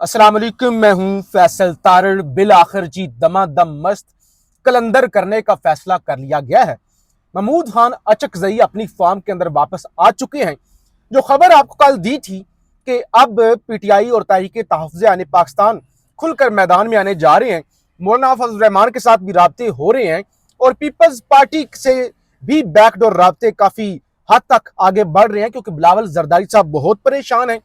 अस्सलाम वालेकुम, मैं हूं फैसल तारड़। बिल आखिर जी दमादम मस्त कलंदर करने का फैसला कर लिया गया है। महमूद खान अचकजई अपनी फार्म के अंदर वापस आ चुके हैं। जो खबर आपको कल दी थी कि अब पीटीआई और तहरीक तहफ़्फ़ुज़ आने पाकिस्तान खुलकर मैदान में आने जा रहे हैं, मौलाना फजल रहमान के साथ भी राब्ते हो रहे हैं और पीपल्स पार्टी से भी बैकडोर राब्ते काफी हद तक आगे बढ़ रहे हैं, क्योंकि बिलावल जरदारी साहब बहुत परेशान हैं,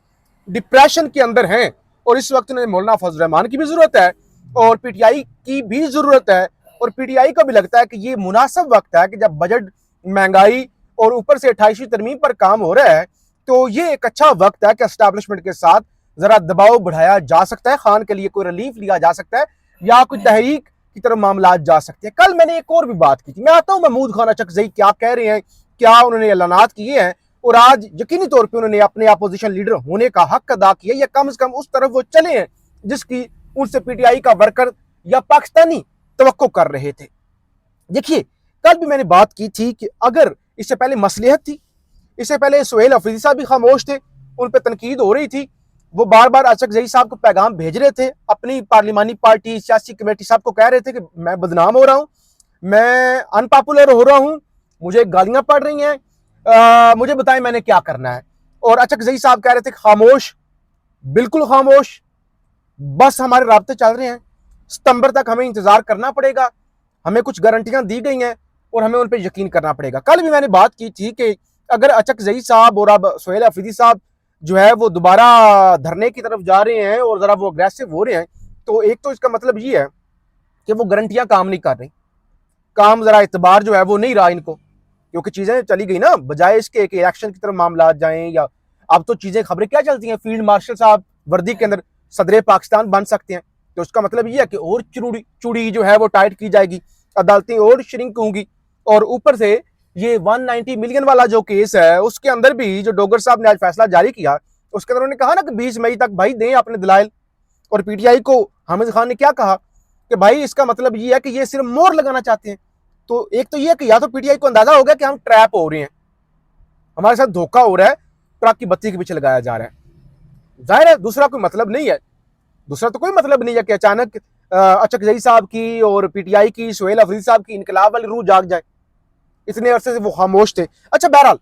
डिप्रेशन के अंदर हैं और इस वक्त उन्हें मौलाना फजल रहमान की भी जरूरत है और पीटीआई की भी जरूरत है। और पीटीआई को भी लगता है कि ये मुनासिब वक्त है कि जब बजट, महंगाई और ऊपर से 28वीं तरमीम पर काम हो रहा है, तो ये एक अच्छा वक्त है कि एस्टैब्लिशमेंट के साथ जरा दबाव बढ़ाया जा सकता है, खान के लिए कोई रिलीफ लिया जा सकता है या कोई तहरीक की तरफ मामला जा सकते हैं। कल मैंने एक और भी बात की थी। मैं आता हूं महमूद खान अचकजई क्या कह रहे हैं, क्या उन्होंने ऐलानात किए हैं और आज यकीनी तौर पे उन्होंने अपने अपोजिशन लीडर होने का हक अदा किया, या कम से कम उस तरफ वो चले हैं जिसकी उनसे पीटीआई का वर्कर या पाकिस्तानी तवक्को कर रहे थे। देखिए, कल भी मैंने बात की थी कि अगर इससे पहले मसलिहत थी, इससे पहले सुहेल अफरीदी साहब भी खामोश थे, उन पर तनकीद हो रही थी, वो बार बार अचकजई साहब को पैगाम भेज रहे थे, अपनी पार्लिमानी पार्टी सियासी कमेटी साहब को कह रहे थे कि मैं बदनाम हो रहा हूं, मैं अनपॉपुलर हो रहा हूं, मुझे गालियां पड़ रही हैं, मुझे बताएं मैंने क्या करना है। और अचकजई साहब कह रहे थे खामोश, बिल्कुल खामोश, बस हमारे राब्ते चल रहे हैं, सितंबर तक हमें इंतजार करना पड़ेगा, हमें कुछ गारंटियां दी गई हैं और हमें उन पर यकीन करना पड़ेगा। कल भी मैंने बात की थी कि अगर अचकजई साहब और अब सुहेल अफरीदी साहब जो है वो दोबारा धरने की तरफ जा रहे हैं और जरा वो अग्रेसिव हो रहे हैं, तो एक तो इसका मतलब ये है कि वो गारंटियां काम नहीं कर रही, काम जरा इतबार जो है वो नहीं रहा इनको, क्योंकि चीजें चली गई ना, बजाय इसके कि इलेक्शन की तरफ मामला जाएं, या अब तो चीजें खबरें क्या चलती हैं, फील्ड मार्शल साहब वर्दी के अंदर सदर पाकिस्तान बन सकते हैं, तो उसका मतलब ये है कि और चूड़ी जो है वो टाइट की जाएगी, अदालतें और श्रिंक होंगी। और ऊपर से ये 190 मिलियन वाला जो केस है उसके अंदर भी जो डोगर साहब ने आज फैसला जारी किया, उसके अंदर उन्होंने कहा ना कि 20 मई तक भाई दें अपने दलाइल। और पीटीआई को हामिद खान ने क्या कहा कि भाई इसका मतलब ये है कि ये सिर्फ मोहर लगाना चाहते हैं। तो एक तो ये कि या तो पीटीआई को अंदाजा हो गया कि हम ट्रैप हो रहे हैं, हमारे साथ धोखा हो रहा है, ट्रक की बत्ती के पीछे लगाया जा रहा है। जाहिर है दूसरा कोई मतलब नहीं है, दूसरा तो कोई मतलब नहीं है कि अचानक अचकजई साहब की और पीटीआई की, सुहेल अफरीदी साहब की इनकलाब वाली रूह जाग जाए। इतने अरसे से वो खामोश थे। अच्छा, बहरहाल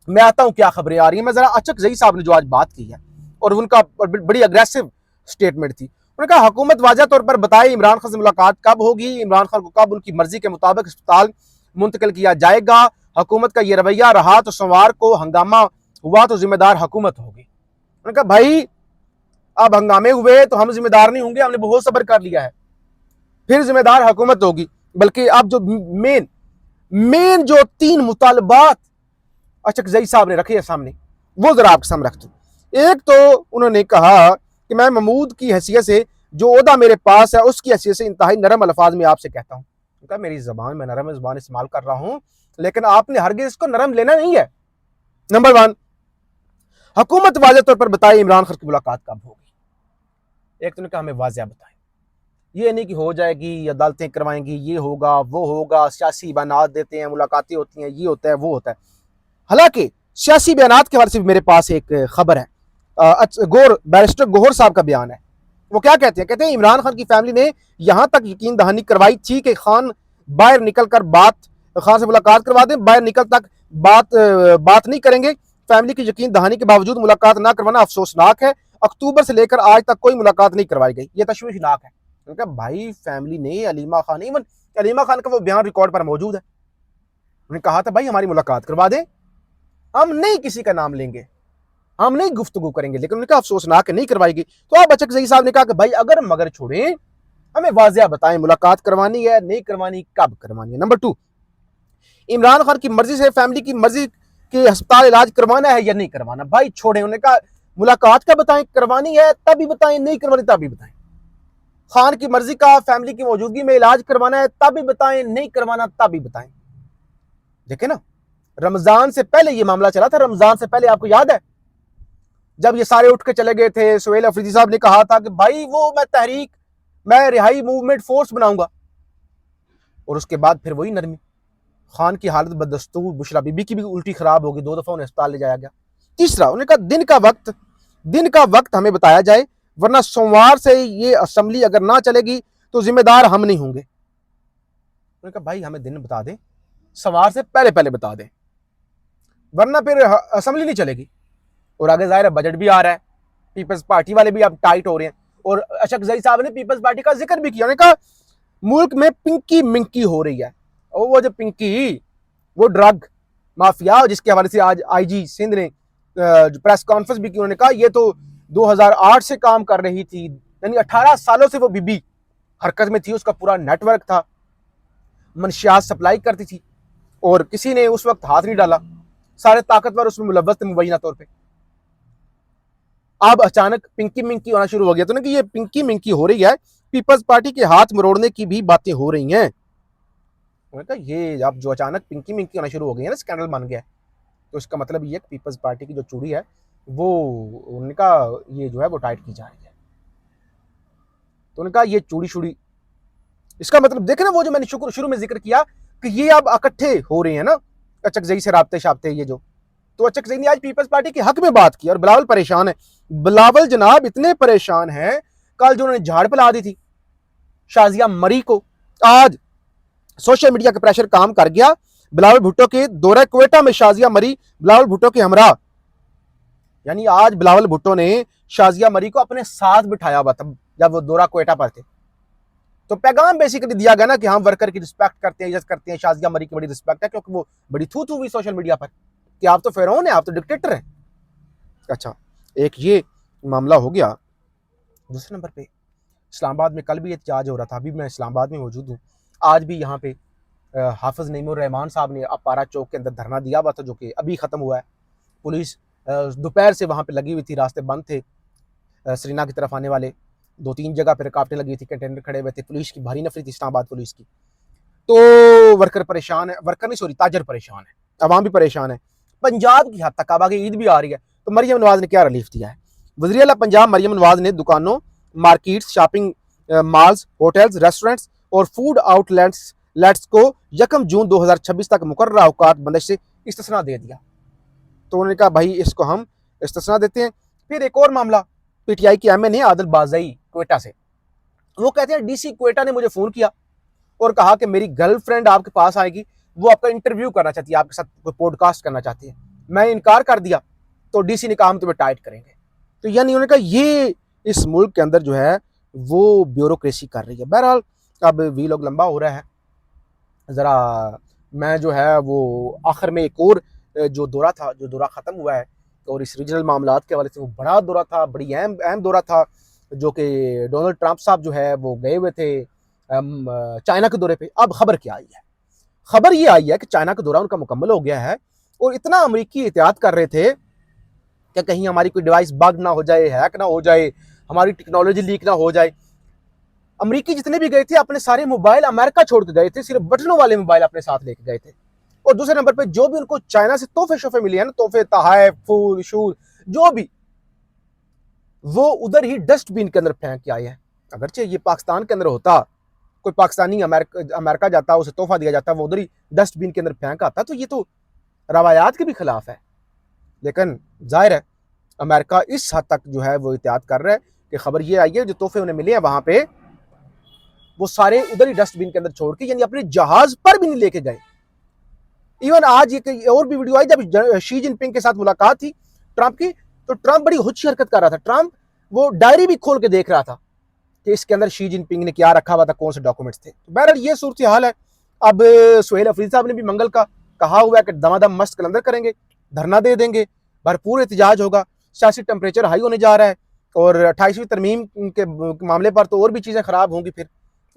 मैं आता हूं क्या खबरें आ रही हैं। मैं जरा अचकजई साहब ने जो आज बात की है और उनका बड़ी अग्रेसिव स्टेटमेंट थी, उन्होंने कहा हुकूमत वाज़ह तौर पर बताए इमरान खान से मुलाकात कब होगी, इमरान खान को कब उनकी मर्जी के मुताबिक अस्पताल मुंतकिल किया जाएगा, हुकूमत का ये रवैया रहा तो सोमवार को हंगामा हुआ तो जिम्मेदार हुकूमत होगी। उन्होंने कहा भाई अब हंगामे हुए तो हम जिम्मेदार नहीं होंगे, हमने बहुत सब्र कर लिया है, फिर जिम्मेदार हुकूमत होगी। बल्कि अब जो मेन जो 3 मुतालबात अचकजई साहब ने रखे हैं सामने, वो जरा आपके सामने रख दूं। एक तो उन्होंने कहा कि मैं महमूद की हैसियत से, जो ओहदा मेरे पास है उसकी हैसियत से इंतहाई नरम अल्फाज में आपसे कहता हूं। उनका मेरी जबान, मैं नरम जबान इस्तेमाल कर रहा हूं, लेकिन आपने हरगिज़ इसको नरम लेना नहीं है। नंबर 1, हुकूमत वाज़ह तौर पर बताए इमरान खान की मुलाकात कब होगी। एक तो ने कहा हमें वाज़ह बताएं, ये नहीं कि हो जाएगी, अदालतें करवाएंगी, ये होगा वो होगा, सियासी बयानात देते हैं, मुलाकातें होती हैं, ये होता है वो होता है। हालांकि सियासी बयानात के हवाले से भी मेरे पास एक खबर है, बैरिस्टर गोहर साहब का बयान है। वो क्या कहते हैं, कहते हैं इमरान खान की फैमिली ने यहां तक यकीन दहानी करवाई थी कि खान बाहर निकल कर खान से मुलाकात करवा दें, बाहर निकल तक बात नहीं करेंगे। फैमिली की यकीन दहानी के बावजूद मुलाकात ना करवाना अफसोसनाक है। अक्टूबर से लेकर आज तक कोई मुलाकात नहीं करवाई गई, ये तशवीशनाक है। क्योंकि भाई फैमिली ने अलीमा खान, इवन अलीमा खान का वो बयान रिकॉर्ड पर मौजूद है, उन्होंने कहा था भाई हमारी मुलाकात करवा दें, हम नहीं किसी का नाम लेंगे, हम नहीं गुफ्तगू करेंगे, लेकिन उनका अफसोसनाक नहीं करवाएगी। तो अब अचकजई साहब ने कहा कि भाई अगर मगर छोड़ें, हमें वाज़ह बताएं मुलाकात करवानी है नहीं करवानी, कब करवानी है। नंबर 2, इमरान खान की मर्जी से, फैमिली की मर्जी के अस्पताल इलाज करवाना है या नहीं करवाना, भाई छोड़ें। उन्होंने कहा मुलाकात का बताएं, करवानी है तभी बताएं, नहीं करवानी तभी बताएं। खान की मर्जी का फैमिली की मौजूदगी में इलाज करवाना है तभी बताएं, नहीं करवाना तभी बताएं। देखे ना, रमजान से पहले ये मामला चला था। रमजान से पहले आपको याद है जब ये सारे उठ के चले गए थे, सुहेल अफरीदी साहब ने कहा था कि भाई वो मैं रिहाई मूवमेंट फोर्स बनाऊंगा, और उसके बाद फिर वही नरमी, खान की हालत बदस्तूर, बुशरा बीबी की भी उल्टी खराब होगी, 2 दफा उन्हें अस्पताल ले जाया गया। तीसरा, उन्होंने कहा दिन का वक्त हमें बताया जाए, वरना सोमवार से ये असेंबली अगर ना चलेगी तो जिम्मेदार हम नहीं होंगे। उन्होंने कहा भाई हमें दिन बता दें, सोमवार से पहले पहले बता दें, वरना फिर असेंबली नहीं चलेगी। और आगे जाहिर है बजट भी आ रहा है, पीपल्स पार्टी वाले भी अब टाइट हो रहे हैं। और अशक जई साहब ने पीपल्स पार्टी का जिक्र भी किया, उन्होंने कहा मुल्क में पिंकी मिंकी हो रही है। और वो जो पिंकी, वो ड्रग माफिया, जिसके हवाले से आज आईजी सिंध ने प्रेस कॉन्फ्रेंस भी की। उन्होंने कहा ये तो 2008 से काम कर रही थी, यानी 18 सालों से वो बीबी हरकत में थी, उसका पूरा नेटवर्क था, मनशियात सप्लाई करती थी और किसी ने उस वक्त हाथ नहीं डाला, सारे ताकतवर उसमें मुलव्वस थे मुबैना तौर पे। अब अचानक पिंकी मिंकी होना शुरू हो गया। तो ना कि ये पिंकी मिंकी हो रही है, पीपल्स पार्टी के हाथ मरोड़ने की भी बातें हो रही हैं। ये अब जो अचानक पिंकी मिंकी होना शुरू हो गई है ना, स्कैंडल बन गया है, तो इसका मतलब ये पीपल्स पार्टी की जो चूड़ी है वो उनका ये जो है वो टाइट की जा रही है। तो उनका ये चूड़ी शुड़ी, इसका मतलब देखे ना, वो जो मैंने शुरू में जिक्र किया कि ये अब इकट्ठे हो रहे हैं ना अचक जई से राब्ते शाब्ते, ये जो, तो अचक जई ने आज पीपल्स पार्टी के हक में बात की और बिलावल परेशान है। बिलावल जनाब इतने परेशान हैं, कल जो उन्होंने झाड़ पिला दी थी शाजिया मरी को, आज सोशल मीडिया का प्रेशर काम कर गया। बिलावल भुट्टो के दौरे क्वेटा में शाजिया मरी बिलावल भुट्टो के हमरा, यानी आज बिलावल भुट्टो ने शाजिया मरी को अपने साथ बिठाया हुआ था जब वो दौरा क्वेटा पर थे। तो पैगाम बेसिकली दिया गया ना कि हम वर्कर की रिस्पेक्ट करते हैं, इज्जत करते हैं, शाजिया मरी की बड़ी रिस्पेक्ट है, क्योंकि वो बड़ी थू हुई सोशल मीडिया पर कि आप तो फिरौन है, आप तो डिक्टेटर हैं। अच्छा, एक ये मामला हो गया। दूसरे नंबर पे इस्लामाबाद में कल भी एहतजाज हो रहा था, अभी मैं इस्लामाबाद में मौजूद हूँ। आज भी यहाँ पे हाफिज नईमुर रहमान साहब ने अपारा चौक के अंदर धरना दिया हुआ था, जो कि अभी ख़त्म हुआ है। पुलिस दोपहर से वहाँ पे लगी हुई थी, रास्ते बंद थे, सरीना की तरफ आने वाले 2-3 जगह पर रुकावटें लगी थी, कंटेनर खड़े हुए थे, पुलिस की भारी नफरी थी इस्लामाबाद पुलिस की। तो वर्कर परेशान है, वर्कर नहीं सॉरी ताजर परेशान है, अवाम भी परेशान है। पंजाब की हद तक अब आगे ईद भी आ रही है, तो मरियम नवाज ने क्या रिलीफ दिया है। वज़ीर आला पंजाब मरियम नवाज ने दुकानों, markets, shopping malls, hotels, restaurants और फूड आउटलेट्स को 1 जून 2026 तक मुकर्रर औकात बंदिश से इस्तिस्ना दे दिया। तो उन्होंने कहा भाई इसको हम इस्तिस्ना देते हैं। फिर एक और मामला, पीटीआई की एमएन है आदिल बाजई क्वेटा से, वो कहते हैं डीसी क्वेटा ने मुझे फ़ोन किया और कहा कि मेरी गर्लफ्रेंड आपके पास आएगी, वो आपका इंटरव्यू करना चाहती है, आपके साथ कोई पॉडकास्ट करना चाहती है। मैं इनकार कर दिया तो डीसी ने कहा हम तुम्हें टाइट करेंगे। तो यानी उन्होंने कहा ये इस मुल्क के अंदर जो है वो ब्यूरोक्रेसी कर रही है। बहरहाल अब वी लोग लंबा हो रहा है, ज़रा मैं जो है वो आखिर में एक और जो दौरा था, जो दौरा ख़त्म हुआ है और इस रीजनल मामलात के हवाले से वो बड़ा दौरा था, बड़ी अहम दौरा था, जो कि डोनाल्ड ट्रंप साहब जो है वो गए हुए थे चाइना के दौरे पे। अब खबर क्या आई है? खबर ये आई है कि चाइना का दौरा उनका मुकम्मल हो गया है और इतना अमरीकी एहतियात कर रहे थे कि कहीं हमारी कोई डिवाइस बग ना हो जाए, हैक ना हो जाए, हमारी टेक्नोलॉजी लीक ना हो जाए। अमरीकी जितने भी गए थे अपने सारे मोबाइल अमेरिका छोड़ के गए थे, सिर्फ बटनों वाले मोबाइल अपने साथ लेके गए थे। और दूसरे नंबर पे जो भी उनको चाइना से तोहफे शोफे मिले हैं ना, तोहफे, तोहफे, फूल शूल, जो भी, वो उधर ही डस्टबिन के अंदर फेंक के आए हैं। अगरचे ये पाकिस्तान के अंदर होता, कोई पाकिस्तानी अमेरिका जाता, उसे तोहफा दिया जाता, वो उधर ही डस्टबिन के अंदर फेंक आता, तो ये तो रवायात के भी खिलाफ है। लेकिन जाहिर है अमेरिका इस हद तक जो है वो एहतियात कर रहा है कि खबर ये आई है जो तोहफे उन्हें मिले हैं वहां पे वो सारे उधर ही डस्टबिन के अंदर छोड़ के, यानी अपने जहाज पर भी नहीं लेके गए। इवन आज ये और भी वीडियो आई जब शी जिनपिंग के साथ मुलाकात थी ट्रंप की, तो ट्रंप बड़ी हुच्ची हरकत कर रहा था। ट्रंप वो डायरी भी खोल के देख रहा था कि इसके अंदर शी जिनपिंग ने क्या रखा हुआ था, कौन से डॉक्यूमेंट्स थे। तो बहरहाल ये सूरत हाल है। अब सुहेल अफरीदी साहब ने भी मंगल का कहा हुआ है कि दमादम मस्त कलंदर करेंगे, धरना दे देंगे, भरपूर एहतजाज होगा। सियासी टेम्परेचर हाई होने जा रहा है और 28वीं तरमीम के मामले पर तो और भी चीज़ें ख़राब होंगी फिर।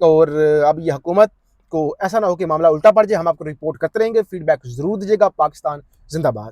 और अब ये हुकूमत को ऐसा ना हो कि मामला उल्टा पड़ जाए। हम आपको रिपोर्ट करते रहेंगे, फीडबैक जरूर दीजिएगा। पाकिस्तान जिंदाबाद।